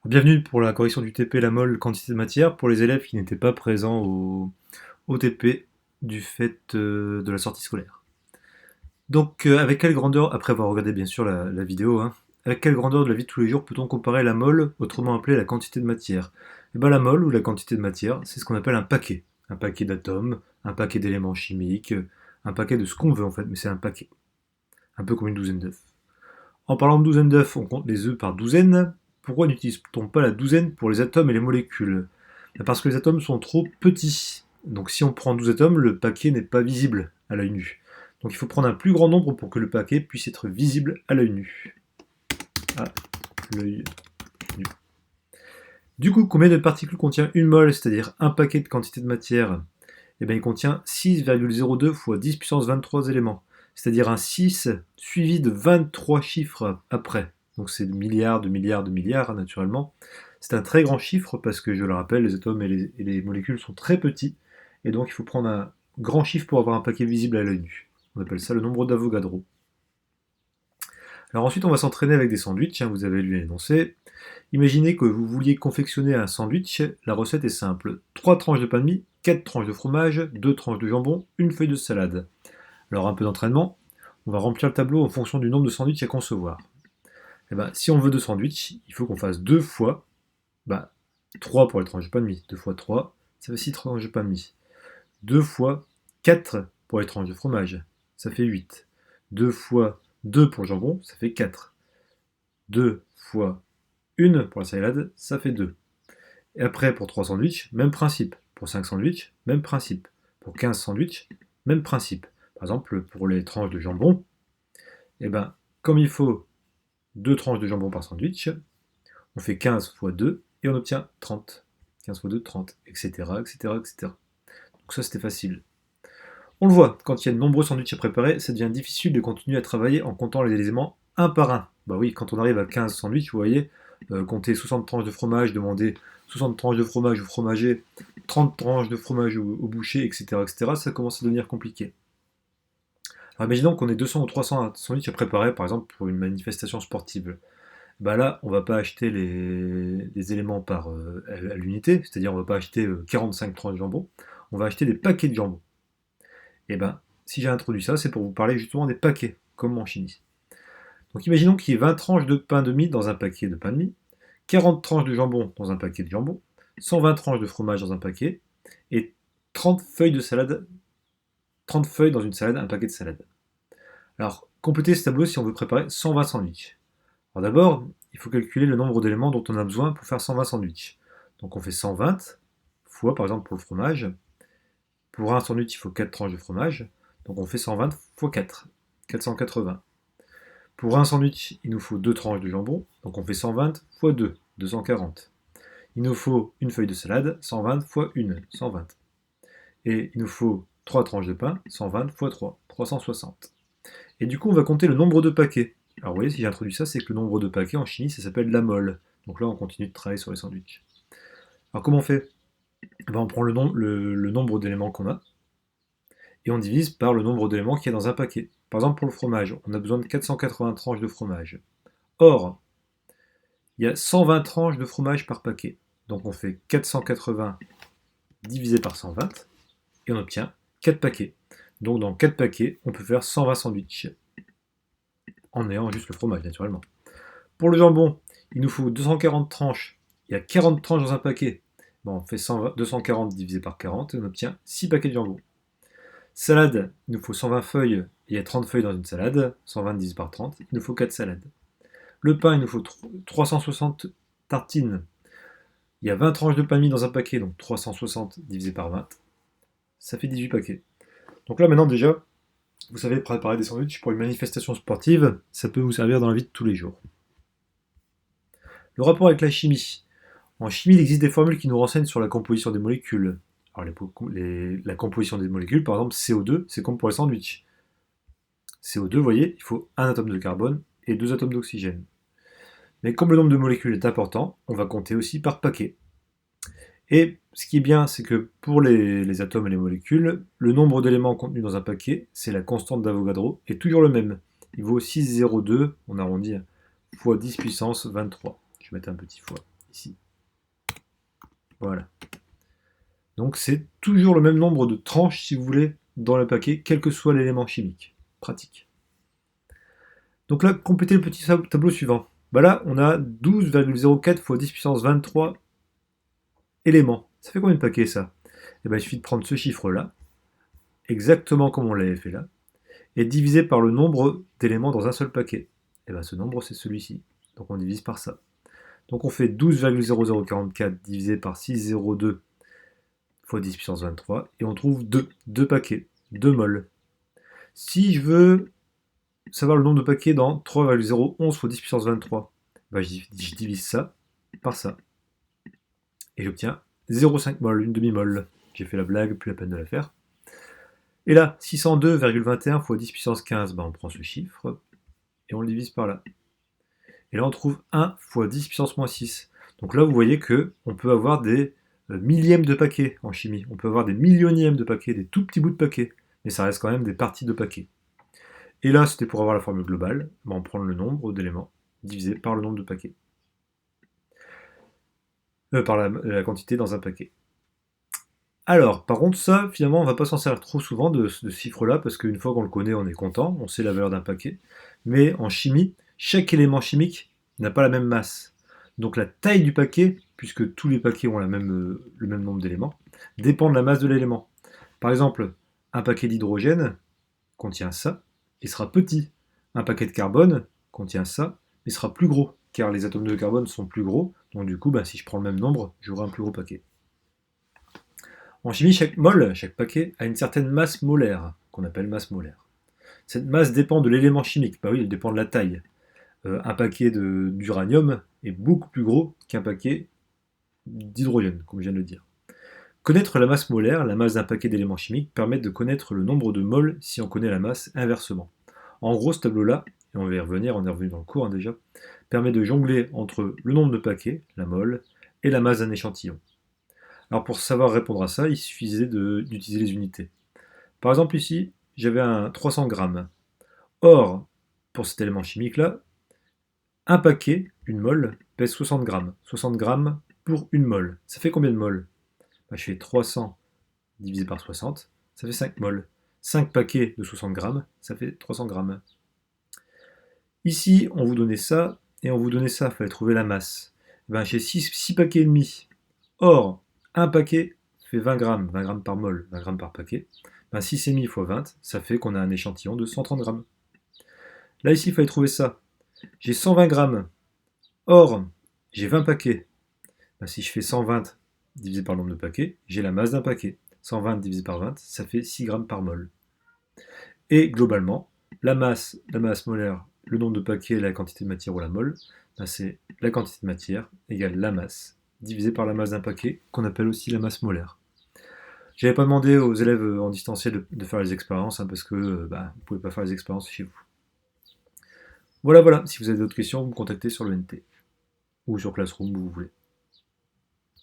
Bienvenue pour la correction du TP la molle quantité de matière pour les élèves qui n'étaient pas présents au TP du fait de la sortie scolaire. Donc avec quelle grandeur, après avoir regardé bien sûr la vidéo, hein, avec quelle grandeur de la vie de tous les jours peut-on comparer la molle, autrement appelée la quantité de matière? Et bien la molle ou la quantité de matière, c'est ce qu'on appelle un paquet. Un paquet d'atomes, un paquet d'éléments chimiques, un paquet de ce qu'on veut en fait, mais c'est un paquet. Un peu comme une douzaine d'œufs. En parlant de douzaine d'œufs, on compte les œufs par douzaine. Pourquoi n'utilise-t-on pas la douzaine pour les atomes et les molécules? Parce que les atomes sont trop petits. Donc si on prend 12 atomes, le paquet n'est pas visible à l'œil nu. Donc il faut prendre un plus grand nombre pour que le paquet puisse être visible à l'œil nu. À l'œil nu. Du coup, combien de particules contient une mole, c'est-à-dire un paquet de quantité de matière? Eh bien, il contient 6,02 fois 10 puissance 23 éléments, c'est-à-dire un 6 suivi de 23 chiffres après. Donc c'est milliards, de milliards, de milliards, naturellement. C'est un très grand chiffre parce que, je le rappelle, les atomes et les molécules sont très petits, et donc il faut prendre un grand chiffre pour avoir un paquet visible à l'œil nu. On appelle ça le nombre d'Avogadro. Alors ensuite, on va s'entraîner avec des sandwichs, hein, vous avez lu l'énoncé. Imaginez que vous vouliez confectionner un sandwich, la recette est simple. 3 tranches de pain de mie, 4 tranches de fromage, 2 tranches de jambon, une feuille de salade. Alors un peu d'entraînement, on va remplir le tableau en fonction du nombre de sandwichs à concevoir. Et ben, si on veut 2 sandwichs, il faut qu'on fasse 2 fois 3 pour les tranches de pain de mie. 2 fois 3, ça fait 6 tranches de pain de mie. 2 fois 4 pour les tranches de fromage, ça fait 8. 2 fois 2 pour le jambon, ça fait 4. 2 fois 1 pour la salade, ça fait 2. Et après, pour 3 sandwichs, même principe. Pour 5 sandwichs, même principe. Pour 15 sandwichs, même principe. Par exemple, pour les tranches de jambon, eh ben, comme il faut 2 tranches de jambon par sandwich, on fait 15 fois 2 et on obtient 30. 15 fois 2, 30, etc., etc., etc. Donc ça, c'était facile. On le voit, quand il y a de nombreux sandwichs à préparer, ça devient difficile de continuer à travailler en comptant les éléments un par un. Bah oui, quand on arrive à 15 sandwichs, vous voyez, compter 60 tranches de fromage, demander 60 tranches de fromage au fromager, 30 tranches de fromage au boucher, etc., etc., ça commence à devenir compliqué. Alors imaginons qu'on ait 200 ou 300 sandwichs à préparer, par exemple, pour une manifestation sportive. Bah là, on va pas acheter les éléments à l'unité, c'est-à-dire on va pas acheter 45 tranches de jambon, on va acheter des paquets de jambon. Et ben, si j'ai introduit ça, c'est pour vous parler justement des paquets, comme en chimie. Donc imaginons qu'il y ait 20 tranches de pain de mie dans un paquet de pain de mie, 40 tranches de jambon dans un paquet de jambon, 120 tranches de fromage dans un paquet, et 30 feuilles de salade, 30 feuilles dans une salade, un paquet de salade. Alors, complétez ce tableau si on veut préparer 120 sandwichs. Alors d'abord, il faut calculer le nombre d'éléments dont on a besoin pour faire 120 sandwichs. Donc on fait 120 fois, par exemple pour le fromage. Pour un sandwich, il faut 4 tranches de fromage. Donc on fait 120 fois 4, 480. Pour un sandwich, il nous faut 2 tranches de jambon. Donc on fait 120 fois 2, 240. Il nous faut une feuille de salade, 120 fois 1, 120. Et il nous faut 3 tranches de pain, 120 fois 3, 360. Et du coup, on va compter le nombre de paquets. Alors vous voyez, si j'ai introduit ça, c'est que le nombre de paquets en chimie, ça s'appelle la mole. Donc là, on continue de travailler sur les sandwichs. Alors comment on fait? On prend le nombre d'éléments qu'on a, et on divise par le nombre d'éléments qu'il y a dans un paquet. Par exemple, pour le fromage, on a besoin de 480 tranches de fromage. Or, il y a 120 tranches de fromage par paquet. Donc on fait 480 divisé par 120, et on obtient 4 paquets. Donc dans 4 paquets, on peut faire 120 sandwichs, en ayant juste le fromage, naturellement. Pour le jambon, il nous faut 240 tranches. Il y a 40 tranches dans un paquet. Bon, on fait 240 divisé par 40 et on obtient 6 paquets de jambon. Salade, il nous faut 120 feuilles. Il y a 30 feuilles dans une salade. 120 divisé par 30, il nous faut 4 salades. Le pain, il nous faut 360 tartines. Il y a 20 tranches de pain de mie dans un paquet, donc 360 divisé par 20, ça fait 18 paquets. Donc là, maintenant, déjà, vous savez préparer des sandwichs pour une manifestation sportive, ça peut vous servir dans la vie de tous les jours. Le rapport avec la chimie. En chimie, il existe des formules qui nous renseignent sur la composition des molécules. Alors, la composition des molécules, par exemple, CO2, c'est comme pour les sandwichs. CO2, vous voyez, il faut un atome de carbone et deux atomes d'oxygène. Mais comme le nombre de molécules est important, on va compter aussi par paquet. Et ce qui est bien, c'est que pour les atomes et les molécules, le nombre d'éléments contenus dans un paquet, c'est la constante d'Avogadro, est toujours le même. Il vaut 6,02, on arrondit, fois 10 puissance 23. Je vais mettre un petit fois ici. Voilà. Donc c'est toujours le même nombre de tranches, si vous voulez, dans le paquet, quel que soit l'élément chimique. Pratique. Donc là, complétez le petit tableau suivant. Bah là, on a 12,04 fois 10 puissance 23 éléments. Ça fait combien de paquets, ça? Et ben, il suffit de prendre ce chiffre-là, exactement comme on l'avait fait là, et diviser par le nombre d'éléments dans un seul paquet. Et ben, ce nombre, c'est celui-ci. Donc on divise par ça. Donc on fait 12,0044 divisé par 602 fois 10 puissance 23, et on trouve 2 paquets, 2 moles. Si je veux savoir le nombre de paquets dans 3,011 fois 10 puissance 23, ben je divise ça par ça. Et j'obtiens 0,5 mol, une demi-molle. J'ai fait la blague, plus la peine de la faire. Et là, 602,21 fois 10 puissance 15, ben on prend ce chiffre et on le divise par là. Et là, on trouve 1 fois 10 puissance moins 6. Donc là, vous voyez qu'on peut avoir des millièmes de paquets en chimie. On peut avoir des millionièmes de paquets, des tout petits bouts de paquets. Mais ça reste quand même des parties de paquets. Et là, c'était pour avoir la formule globale. Ben, on prend le nombre d'éléments divisé par le nombre de paquets. Par la quantité dans un paquet. Alors, par contre, ça, finalement, on va pas s'en servir trop souvent de ce chiffre-là, parce qu'une fois qu'on le connaît, on est content, on sait la valeur d'un paquet. Mais en chimie, chaque élément chimique n'a pas la même masse. Donc la taille du paquet, puisque tous les paquets ont le même nombre d'éléments, dépend de la masse de l'élément. Par exemple, un paquet d'hydrogène contient ça, et sera petit. Un paquet de carbone contient ça, et sera plus gros, car les atomes de carbone sont plus gros, donc du coup, si je prends le même nombre, j'aurai un plus gros paquet. En chimie, chaque mol, chaque paquet, a une certaine masse molaire, qu'on appelle masse molaire. Cette masse dépend de l'élément chimique, bah oui, elle dépend de la taille. Un paquet d'uranium est beaucoup plus gros qu'un paquet d'hydrogène, comme je viens de le dire. Connaître la masse molaire, la masse d'un paquet d'éléments chimiques, permet de connaître le nombre de moles si on connaît la masse inversement. En gros, ce tableau-là, et on va y revenir, on est revenu dans le cours déjà, permet de jongler entre le nombre de paquets, la mole, et la masse d'un échantillon. Alors pour savoir répondre à ça, il suffisait d'utiliser les unités. Par exemple ici, j'avais un 300 grammes. Or, pour cet élément chimique-là, un paquet, une mole, pèse 60 grammes. 60 grammes pour une mole. Ça fait combien de moles? Je fais 300 divisé par 60, ça fait 5 moles. 5 paquets de 60 grammes, ça fait 300 grammes. Ici, on vous donnait ça, et on vous donnait ça, il fallait trouver la masse. J'ai 6 paquets et demi. Or, un paquet fait 20 grammes par mol, 20 grammes par paquet. 6,5 fois 20, ça fait qu'on a un échantillon de 130 grammes. Là, ici, il fallait trouver ça. J'ai 120 grammes. Or, j'ai 20 paquets. Si je fais 120 divisé par le nombre de paquets, j'ai la masse d'un paquet. 120 divisé par 20, ça fait 6 grammes par mol. Et globalement, la masse molaire, le nombre de paquets, la quantité de matière ou la mole, c'est la quantité de matière égale la masse divisé par la masse d'un paquet, qu'on appelle aussi la masse molaire. J'avais pas demandé aux élèves en distanciel de faire les expériences, parce que vous ne pouvez pas faire les expériences chez vous. Voilà, si vous avez d'autres questions, vous me contactez sur le NT, ou sur Classroom, où vous voulez.